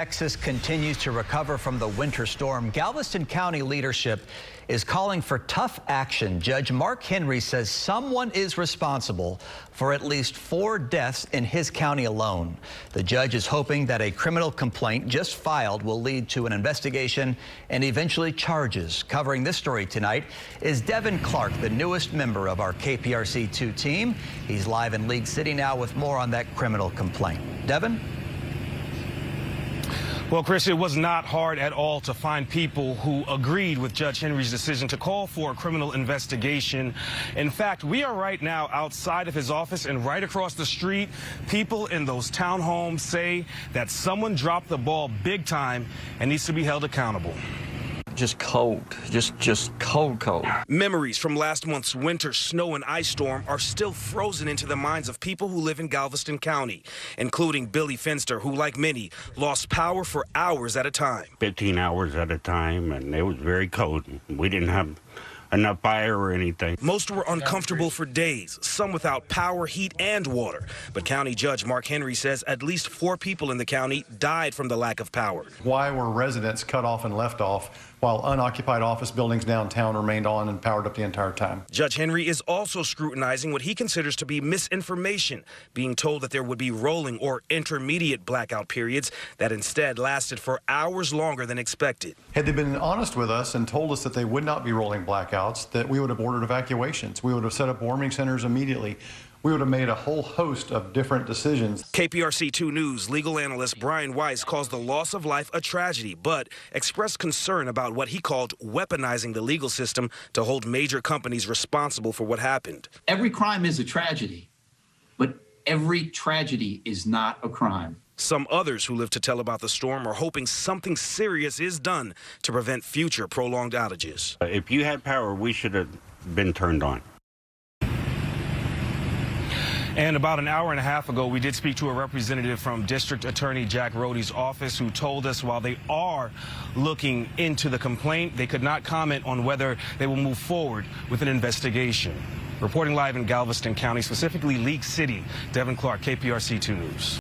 Texas continues to recover from the winter storm. Galveston County leadership is calling for tough action. Judge Mark Henry says someone is responsible for at least 4 deaths in his county alone. The judge is hoping that a criminal complaint just filed will lead to an investigation and eventually charges. Covering this story tonight is Devin Clark, the newest member of our KPRC2 team. He's live in League City now with more on that criminal complaint. Devin? Well, Chris, it was not hard at all to find people who agreed with Judge Henry's decision to call for a criminal investigation. In fact, we are right now outside of his office, and right across the street, people in those townhomes say that someone dropped the ball big time and needs to be held accountable. Just cold, just cold. Memories from last month's winter snow and ice storm are still frozen into the minds of people who live in Galveston County, including Billy Finster, who, like many, lost power for hours at a time. 15 hours at a time, and it was very cold. We didn't have enough fire or anything. Most were uncomfortable for days, some without power, heat, and water. But County Judge Mark Henry says at least 4 people in the county died from the lack of power. Why were residents cut off and left off while unoccupied office buildings downtown remained on and powered up the entire time? Judge Henry is also scrutinizing what he considers to be misinformation, being told that there would be rolling or intermediate blackout periods that instead lasted for hours longer than expected. Had they been honest with us and told us that they would not be rolling blackouts, that we would have ordered evacuations. We would have set up warming centers immediately. We would have made a whole host of different decisions. KPRC2 News legal analyst Brian Weiss calls the loss of life a tragedy, but expressed concern about what he called weaponizing the legal system to hold major companies responsible for what happened. Every crime is a tragedy, but every tragedy is not a crime. Some others who live to tell about the storm are hoping something serious is done to prevent future prolonged outages. If you had power, we should have been turned on. And about an hour and a half ago, we did speak to a representative from District Attorney Jack Rody's office who told us while they are looking into the complaint, they could not comment on whether they will move forward with an investigation. Reporting live in Galveston County, specifically League City, Devin Clark, KPRC2 News.